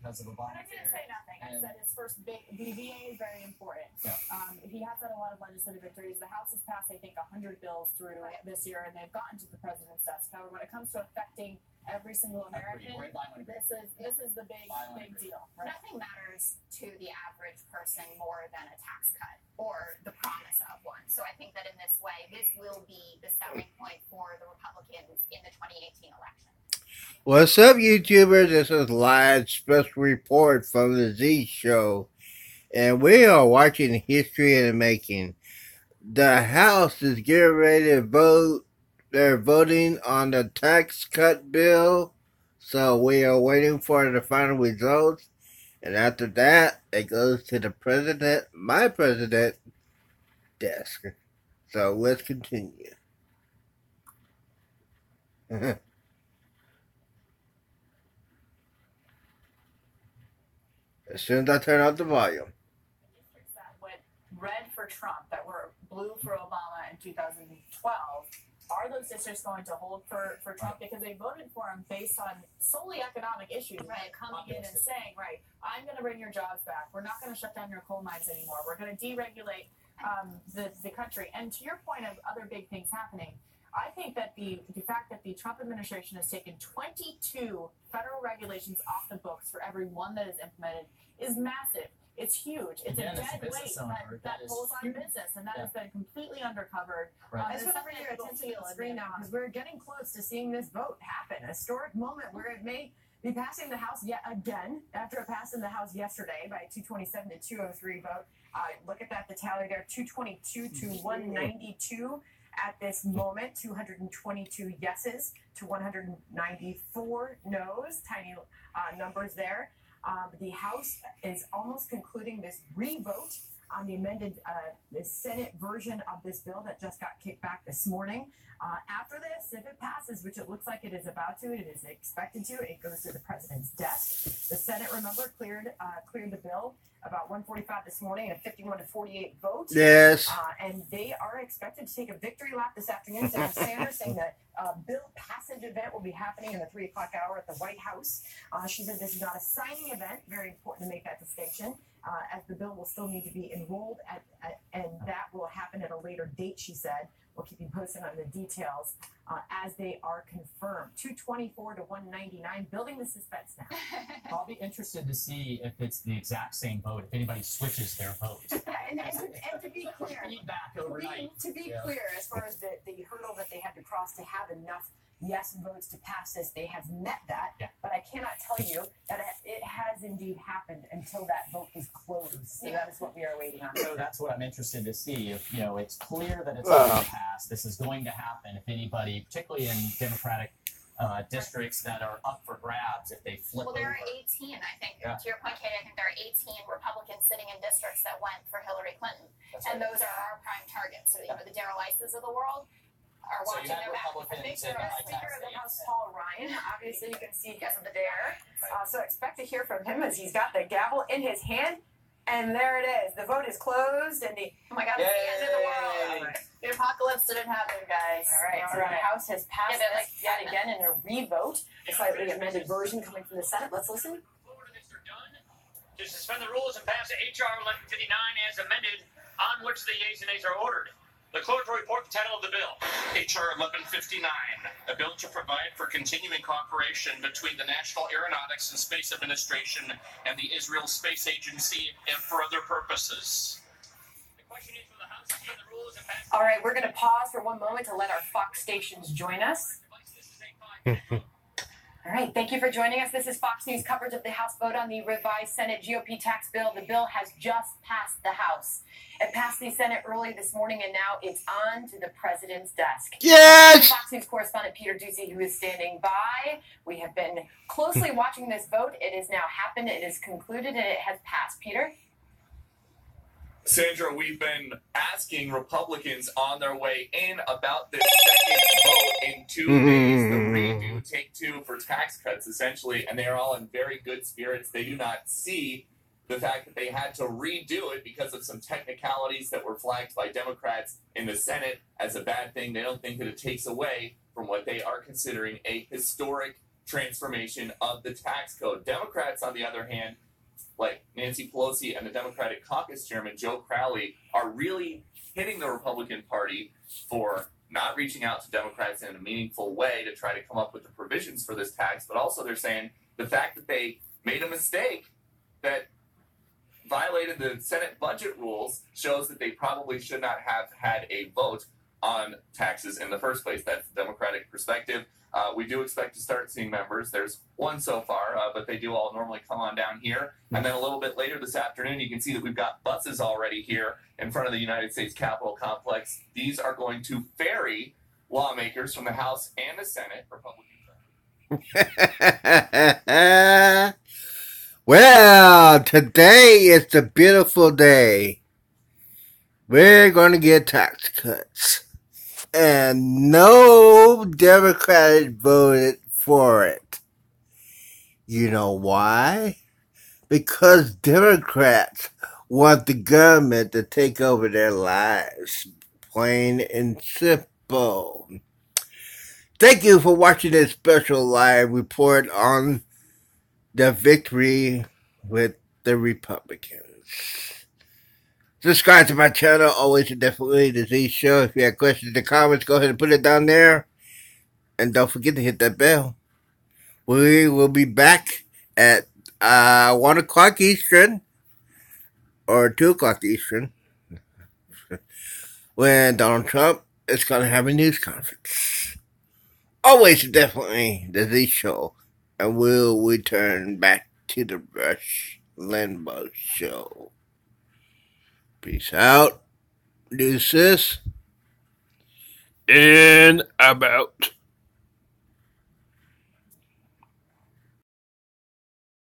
because of Obamacare. I didn't say nothing. I said his first big. The VA is very important. Yeah. He has had a lot of legislative victories. The House has passed, I think, 100 bills through this year, and they've gotten to the president's desk. However, when it comes to affecting every single American, this is the big deal. Right? Nothing matters to the average person more than a tax cut or the promise of one. So I think that in this way, this will be the selling point for the Republicans in the 2018 election. What's up, YouTubers? This is live special report from the Z Show, and we are watching history in the making. The House is getting ready to vote. They're voting on the tax cut bill, so we are waiting for the final results. And after that, it goes to the president, my president, desk. So let's continue. As soon as I turn up the volume. Districts that went red for Trump, that were blue for Obama in 2012, are those districts going to hold for Trump? Because they voted for him based on solely economic issues. Right, coming in and saying, right, I'm going to bring your jobs back. We're not going to shut down your coal mines anymore. We're going to deregulate the country. And to your point of other big things happening, I think that the fact that the Trump administration has taken 22 federal regulations off the books for every one that is implemented is massive. It's huge. It's a dead weight that pulls on business, and that has been completely undercovered. Right. I just want to bring your attention to the screen now, because we're getting close to seeing this vote happen. A historic moment where it may be passing the House yet again, after it passed in the House yesterday by 227 to 203 vote. Look at that, the tally there, 222 to 192. At this moment, 222 yeses to 194 noes, tiny numbers there. The House is almost concluding this re-vote on the amended the Senate version of this bill that just got kicked back this morning. After this, if it passes, which it looks like it is about to, it is expected to, it goes to the president's desk. The Senate, remember, cleared the bill about 1:45 this morning, a 51 to 48 vote. Yes. And they are expected to take a victory lap this afternoon. Senator Sanders saying that bill passage event will be happening in the 3 o'clock hour at the White House. She said this is not a signing event. Very important to make that distinction, as the bill will still need to be enrolled and that will happen at a later date, she said. We'll keep you posted on the details as they are confirmed. 224 to 199, building the suspense now. I'll be interested to see if it's the exact same vote, if anybody switches their vote. And to be clear, Feedback overnight. to be clear, as far as the hurdle that they had to cross to have enough yes votes to pass this, they have met that. Yeah. But I cannot tell you that it has indeed happened until that vote is closed. So that is what we are waiting on. So that's what I'm interested to see. If it's clear that it's going to pass, this is going to happen. If anybody, particularly in Democratic districts that are up for grabs, if they flip over. Well, there are 18, I think. To your point, Katie, I think there are 18 Republicans sitting in districts that went for Hillary Clinton. And those are our prime targets. So, the Darrell Ices of the world are So watching their back. I think Speaker of the House, Paul Ryan, obviously you can see he's there. So expect to hear from him as he's got the gavel in his hand. And there it is. The vote is closed. And oh my God, it's the end of the world. The apocalypse didn't happen, guys. All right. So the House has passed this yet again in a re-vote. A slightly amended version coming from the Senate. Let's listen. To suspend the rules and pass H.R. 1159 as amended, on which the yeas and nays are ordered. The clerk will report the title of the bill. H.R. 1159, a bill to provide for continuing cooperation between the National Aeronautics and Space Administration and the Israel Space Agency and for other purposes. The question is, will the House suspend the rules and pass... All right, we're going to pause for one moment to let our Fox stations join us. All right, thank you for joining us. This is Fox News coverage of the House vote on the revised Senate GOP tax bill. The bill has just passed the House. It passed the Senate early this morning, and now it's on to the president's desk. Yes! Fox News correspondent Peter Doocy, who is standing by. We have been closely watching this vote. It has now happened. It is concluded, and it has passed. Peter? Sandra, we've been asking Republicans on their way in about this second vote in 2 days, the redo, take two for tax cuts, essentially, and they are all in very good spirits. They do not see the fact that they had to redo it because of some technicalities that were flagged by Democrats in the Senate as a bad thing. They don't think that it takes away from what they are considering a historic transformation of the tax code. Democrats, on the other hand, like Nancy Pelosi and the Democratic Caucus Chairman Joe Crowley, are really hitting the Republican Party for not reaching out to Democrats in a meaningful way to try to come up with the provisions for this tax, but also they're saying the fact that they made a mistake that violated the Senate budget rules shows that they probably should not have had a vote on taxes in the first place. That's the Democratic perspective. We do expect to start seeing members. There's one so far, but they do all normally come on down here. And then a little bit later this afternoon, you can see that we've got buses already here in front of the United States Capitol complex. These are going to ferry lawmakers from the House and the Senate, Republicans. Well, today is a beautiful day. We're going to get tax cuts. And no Democrat voted for it. You know why? Because Democrats want the government to take over their lives. Plain and simple. Thank you for watching this special live report on the victory with the Republicans. Subscribe to my channel, always and definitely the Z Show. If you have questions or comments, go ahead and put it down there. And don't forget to hit that bell. We will be back at 1 o'clock Eastern, or 2 o'clock Eastern, when Donald Trump is going to have a news conference. Always and definitely the Z Show. And we'll return back to the Rush Limbaugh Show. Peace out. Deuces. And I'm out.